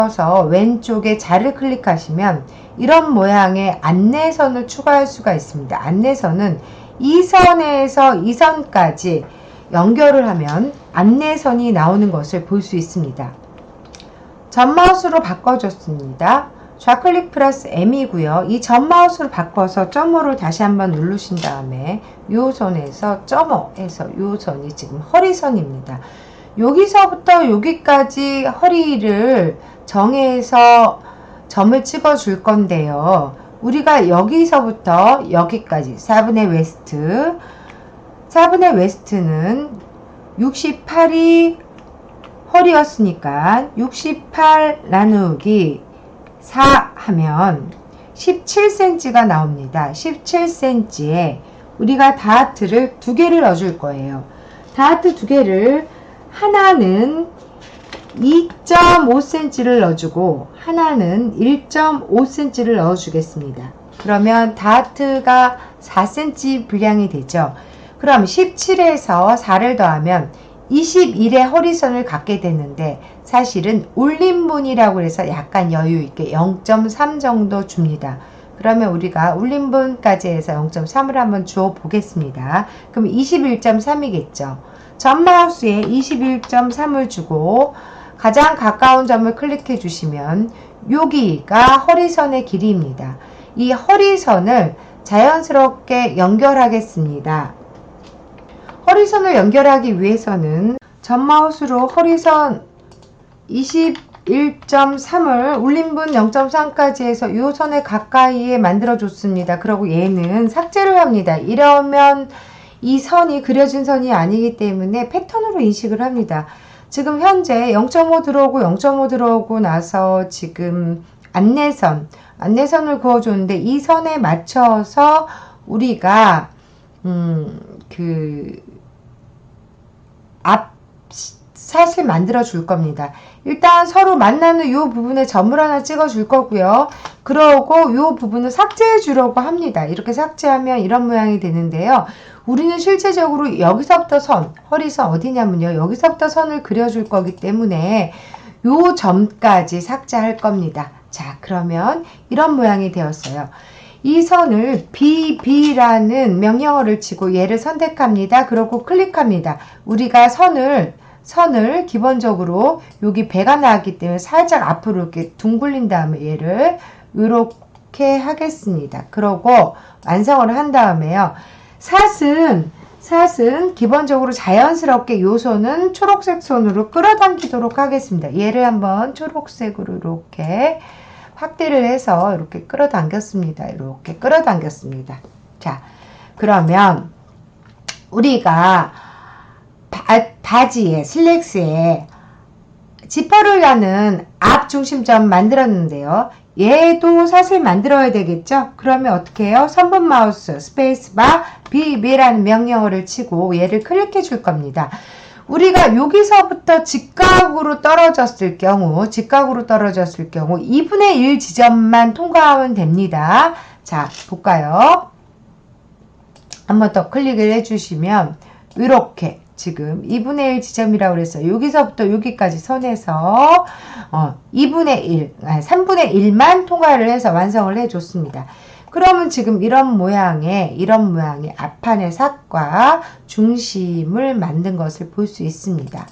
눌러서 왼쪽에 자를 클릭하시면 이런 모양의 안내선을 추가할 수가 있습니다. 안내선은 이 선에서 이 선까지 연결을 하면 안내선이 나오는 것을 볼 수 있습니다. 전 마우스로 바꿔줬습니다. 좌클릭 플러스 M이고요. 이 전 마우스로 바꿔서 점호를 다시 한번 누르신 다음에 요 선에서 점호해서 요 선이 지금 허리선입니다. 여기서부터 여기까지 허리를 정해서 점을 찍어 줄 건데요. 우리가 여기서부터 여기까지 4분의 웨스트 4분의 웨스트는 68이 허리였으니까 68 나누기 4 하면 17cm가 나옵니다. 17cm에 우리가 다하트를 두 개를 넣어줄 거예요. 다하트 두 개를 하나는 2.5cm를 넣어주고 하나는 1.5cm를 넣어주겠습니다. 그러면 다하트가 4cm 분량이 되죠. 그럼 17에서 4를 더하면 21의 허리선을 갖게 되는데 사실은 올림분이라고 해서 약간 여유있게 0.3 정도 줍니다. 그러면 우리가 올림분까지 해서 0.3을 한번 주어 보겠습니다. 그럼 21.3이겠죠. 전 마우스에 21.3을 주고 가장 가까운 점을 클릭해 주시면 여기가 허리선의 길이입니다. 이 허리선을 자연스럽게 연결하겠습니다. 허리선을 연결하기 위해서는 전 마우스로 허리선 21.3을 울림분 0.3까지 해서 이 선에 가까이에 만들어 줬습니다. 그리고 얘는 삭제를 합니다. 이러면 이 선이 그려진 선이 아니기 때문에 패턴으로 인식을 합니다. 지금 현재 0.5 들어오고 0.5 들어오고 나서 지금 안내선을 그어줬는데 이 선에 맞춰서 우리가 앞샷을 만들어 줄 겁니다. 일단 서로 만나는 이 부분에 점을 하나 찍어 줄 거고요. 그러고 이 부분을 삭제해 주려고 합니다. 이렇게 삭제하면 이런 모양이 되는데요. 우리는 실제적으로 여기서부터 허리선 어디냐면요. 여기서부터 선을 그려줄 거기 때문에 요 점까지 삭제할 겁니다. 자, 그러면 이런 모양이 되었어요. 이 선을 BB라는 명령어를 치고 얘를 선택합니다. 그리고 클릭합니다. 우리가 선을 기본적으로 여기 배가 나왔기 때문에 살짝 앞으로 이렇게 둥글린 다음에 얘를 이렇게 하겠습니다. 그러고 완성을 한 다음에요. 삿은 기본적으로 자연스럽게 요 손은 초록색 손으로 끌어당기도록 하겠습니다. 얘를 한번 초록색으로 이렇게 확대를 해서 이렇게 끌어당겼습니다. 이렇게 끌어당겼습니다. 자, 그러면 우리가 바지에 슬랙스에 지퍼를 가는 앞 중심점 만들었는데요. 얘도 사실 만들어야 되겠죠? 그러면 어떻게 해요? 선분 마우스 스페이스바 BB라는 명령어를 치고 얘를 클릭해 줄 겁니다. 우리가 여기서부터 직각으로 떨어졌을 경우 2분의 1 지점만 통과하면 됩니다. 자, 볼까요? 한번 더 클릭을 해주시면 이렇게 지금 2분의 1 지점이라고 그랬어요. 여기서부터 여기까지 선에서 3분의 1만 통과를 해서 완성을 해줬습니다. 그러면 지금 이런 모양의 앞판의 삭과 중심을 만든 것을 볼 수 있습니다.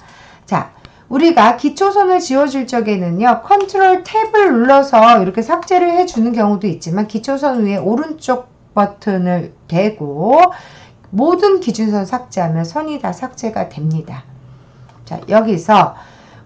자, 우리가 기초선을 지워줄 적에는요, 컨트롤 탭을 눌러서 이렇게 삭제를 해주는 경우도 있지만 기초선 위에 오른쪽 버튼을 대고 모든 기준선 삭제하면 선이 다 삭제가 됩니다. 자, 여기서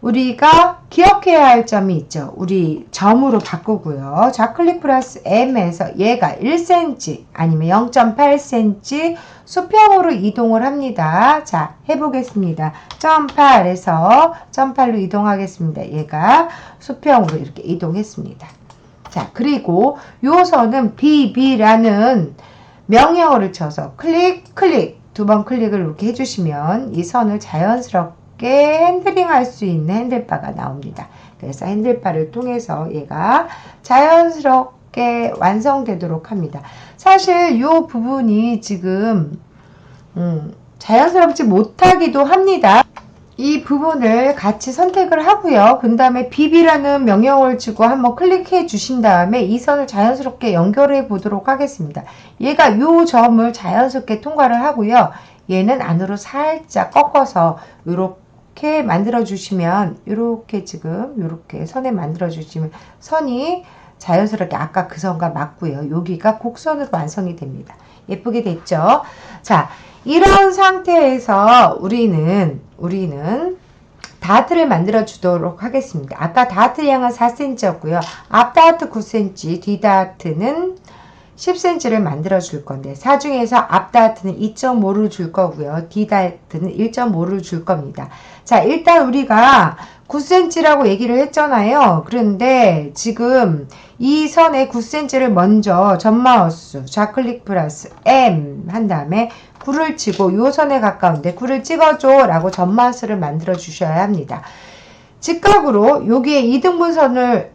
우리가 기억해야 할 점이 있죠. 우리 점으로 바꾸고요. 좌클릭 플러스 M에서 얘가 1cm 아니면 0.8cm 수평으로 이동을 합니다. 자, 해보겠습니다. 0.8에서 0.8로 이동하겠습니다. 얘가 수평으로 이렇게 이동했습니다. 자, 그리고 요 선은 BB라는 명령어를 쳐서 클릭 두 번 클릭을 이렇게 해주시면 이 선을 자연스럽게 핸들링 할 수 있는 핸들바가 나옵니다. 그래서 핸들바를 통해서 얘가 자연스럽게 완성되도록 합니다. 사실 이 부분이 지금 자연스럽지 못하기도 합니다. 이 부분을 같이 선택을 하고요. 그 다음에 BB라는 명령어를 주고 한번 클릭해 주신 다음에 이 선을 자연스럽게 연결해 보도록 하겠습니다. 얘가 이 점을 자연스럽게 통과를 하고요. 얘는 안으로 살짝 꺾어서 이렇게 만들어 주시면, 이렇게 지금 이렇게 선에 만들어 주시면 선이 자연스럽게 아까 그 선과 맞고요. 여기가 곡선으로 완성이 됩니다. 예쁘게 됐죠? 자, 이런 상태에서 우리는 다트를 만들어 주도록 하겠습니다. 아까 다트 양은 4cm였고요. 앞 다트 9cm, 뒤 다트는 10cm를 만들어 줄 건데, 사중에서 앞 다트는 2.5를 줄 거고요. 뒤 다트는 1.5를 줄 겁니다. 자, 일단 우리가 9cm라고 얘기를 했잖아요. 그런데 지금 이 선에 9cm를 먼저 전마우스 좌클릭 플러스 M 한 다음에 9를 치고 이 선에 가까운데 9를 찍어줘 라고 전마우스를 만들어 주셔야 합니다. 직각으로 여기에 2등분선을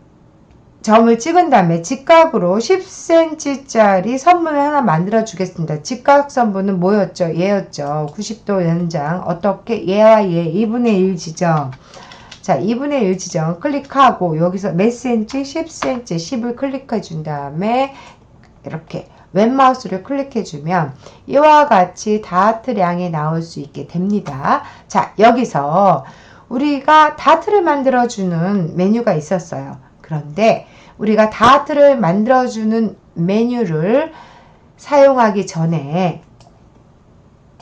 점을 찍은 다음에 직각으로 10cm짜리 선분을 하나 만들어 주겠습니다. 직각선분은 뭐였죠? 얘였죠. 90도 연장. 어떻게? 얘와 얘 2분의 1 지점. 자, 2분의 1 지점 클릭하고 여기서 몇 cm? 10cm 10을 클릭해 준 다음에 이렇게 왼마우스를 클릭해 주면 이와 같이 다트량이 나올 수 있게 됩니다. 자, 여기서 우리가 다트를 만들어 주는 메뉴가 있었어요. 그런데 우리가 다트를 만들어주는 메뉴를 사용하기 전에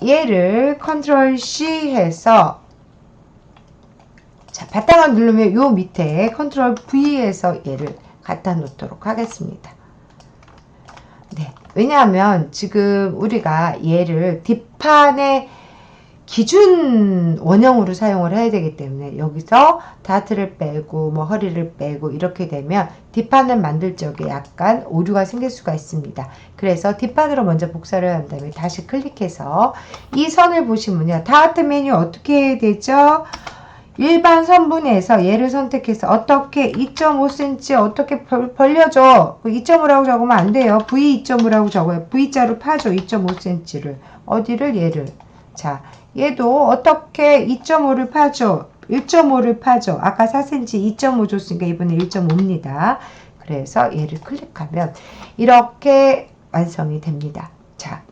얘를 컨트롤 C 해서, 자, 바탕을 누르면 요 밑에 컨트롤 V 해서 얘를 갖다 놓도록 하겠습니다. 네, 왜냐하면 지금 우리가 얘를 뒷판에 기준 원형으로 사용을 해야 되기 때문에 여기서 다트를 빼고 뭐 허리를 빼고 이렇게 되면 뒷판을 만들 적에 약간 오류가 생길 수가 있습니다. 그래서 뒷판으로 먼저 복사를 한 다음에 다시 클릭해서 이 선을 보시면요. 다트 메뉴 어떻게 해야 되죠? 일반 선분에서 얘를 선택해서 어떻게 2.5cm 어떻게 벌려줘. 2.5라고 적으면 안 돼요. V 2.5라고 적어요. V자로 파줘. 2.5cm를. 어디를? 얘를. 자, 얘도 어떻게 2.5를 파줘. 1.5를 파줘. 아까 4cm 2.5 줬으니까 이번에 1.5입니다. 그래서 얘를 클릭하면 이렇게 완성이 됩니다. 자,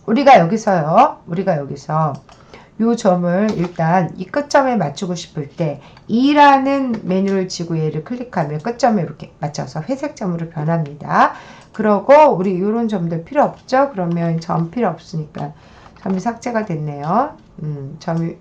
우리가 여기서 이 점을 일단 이 끝점에 맞추고 싶을 때 2라는 메뉴를 지고 얘를 클릭하면 끝점에 이렇게 맞춰서 회색점으로 변합니다. 그러고 우리 이런 점들 필요 없죠? 그러면 점 필요 없으니까 점이 삭제가 됐네요. 점이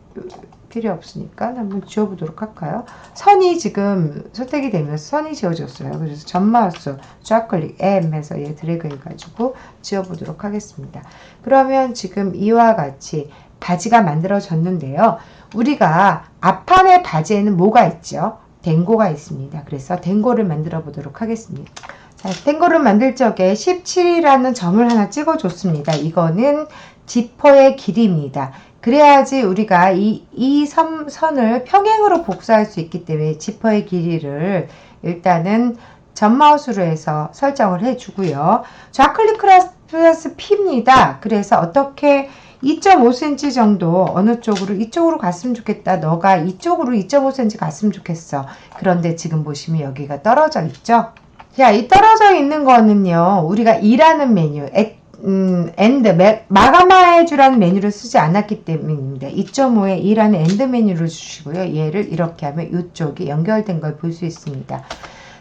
필요 없으니까 한번 지워보도록 할까요? 선이 지금 선택이 되면서 선이 지워졌어요. 그래서 전마우스 좌클릭 M 해서 얘 드래그 해가지고 지워보도록 하겠습니다. 그러면 지금 이와 같이 바지가 만들어졌는데요. 우리가 앞판의 바지에는 뭐가 있죠? 댕고가 있습니다. 그래서 댕고를 만들어 보도록 하겠습니다. 자, 댕고를 만들 적에 17이라는 점을 하나 찍어줬습니다. 이거는 지퍼의 길이입니다. 그래야지 우리가 이 선을 평행으로 복사할 수 있기 때문에 지퍼의 길이를 일단은 전마우스로 해서 설정을 해주고요. 좌클릭 플러스 P입니다. 그래서 어떻게 2.5cm 정도 어느 쪽으로 이쪽으로 갔으면 좋겠다. 너가 이쪽으로 2.5cm 갔으면 좋겠어. 그런데 지금 보시면 여기가 떨어져 있죠. 자, 이 떨어져 있는 거는요. 우리가 2라는 메뉴 엔드 마감해주라는 메뉴를 쓰지 않았기 때문입니다. 2.5에 2라는 엔드 메뉴를 주시고요. 얘를 이렇게 하면 이쪽이 연결된 걸 볼 수 있습니다.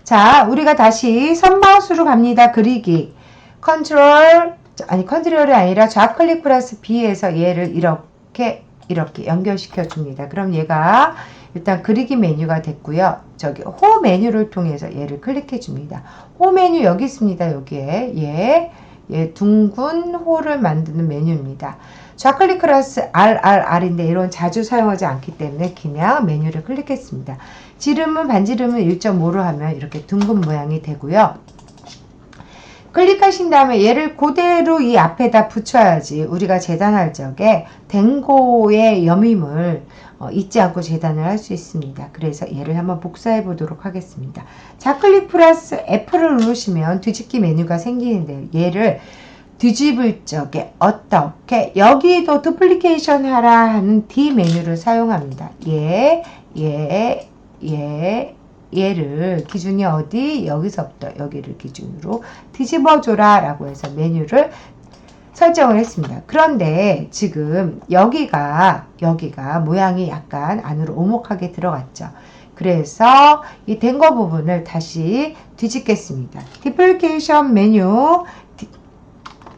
자, 우리가 다시 선마우스로 갑니다. 그리기 컨트롤이 아니라 좌클릭 플러스 B에서 얘를 이렇게 연결시켜 줍니다. 그럼 얘가 일단 그리기 메뉴가 됐고요. 저기 호 메뉴를 통해서 얘를 클릭해 줍니다. 호 메뉴 여기 있습니다. 여기에 얘 둥근 호를 만드는 메뉴입니다. 좌클릭 플러스 RRR인데 이런 자주 사용하지 않기 때문에 그냥 메뉴를 클릭했습니다. 지름은 반지름은 1.5로 하면 이렇게 둥근 모양이 되고요. 클릭하신 다음에 얘를 그대로 이 앞에다 붙여야지 우리가 재단할 적에 댕고의 여밈을 잊지 않고 재단을 할 수 있습니다. 그래서 얘를 한번 복사해 보도록 하겠습니다. 좌클릭 플러스 F를 누르시면 뒤집기 메뉴가 생기는데 얘를 뒤집을 적에 어떻게 여기도 두플리케이션 하라 하는 D 메뉴를 사용합니다. 얘를 기준이 어디? 여기서부터 여기를 기준으로 뒤집어줘라 라고 해서 메뉴를 설정을 했습니다. 그런데 지금 여기가 모양이 약간 안으로 오목하게 들어갔죠. 그래서 이 된 거 부분을 다시 뒤집겠습니다. 디플리케이션 메뉴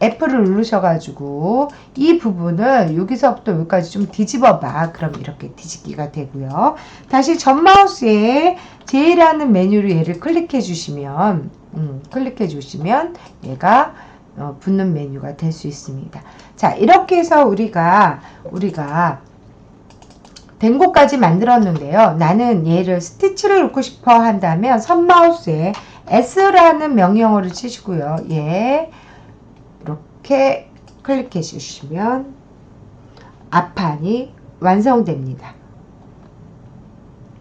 F를 누르셔가지고 이 부분을 여기서부터 여기까지 좀 뒤집어봐. 그럼 이렇게 뒤집기가 되고요. 다시 전 마우스에 J라는 메뉴로 얘를 클릭해 주시면 얘가 붙는 메뉴가 될 수 있습니다. 자, 이렇게 해서 우리가 된 곳까지 만들었는데요. 나는 얘를 스티치를 넣고 싶어 한다면 선 마우스에 S라는 명령어를 치시고요. 이렇게 클릭해 주시면 앞판이 완성됩니다.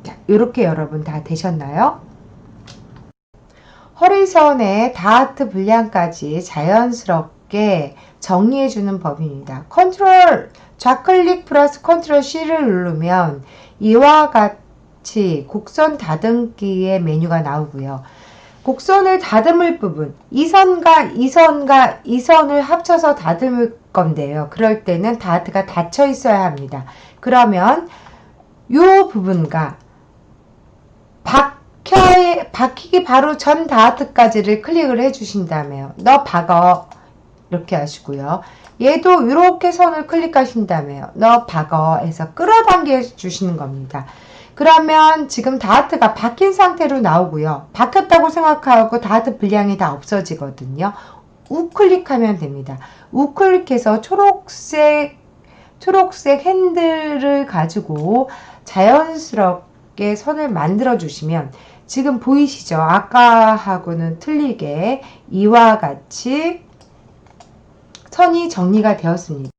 자, 이렇게 여러분 다 되셨나요? 허리선의 다트 분량까지 자연스럽게 정리해주는 법입니다. 컨트롤 좌클릭 플러스 컨트롤 C를 누르면 이와 같이 곡선 다듬기의 메뉴가 나오고요. 곡선을 다듬을 부분, 이 선과 이 선을 합쳐서 다듬을 건데요. 그럴 때는 다트가 닫혀 있어야 합니다. 그러면 이 부분과 박히기 바로 전 다트까지를 클릭을 해주신다면 너 박어 이렇게 하시고요. 얘도 이렇게 선을 클릭하신다면 너 박어 해서 끌어당겨 주시는 겁니다. 그러면 지금 다트가 박힌 상태로 나오고요. 박혔다고 생각하고 다트 분량이 다 없어지거든요. 우클릭하면 됩니다. 우클릭해서 초록색 핸들을 가지고 자연스럽게 선을 만들어 주시면 지금 보이시죠? 아까하고는 틀리게 이와 같이 선이 정리가 되었습니다.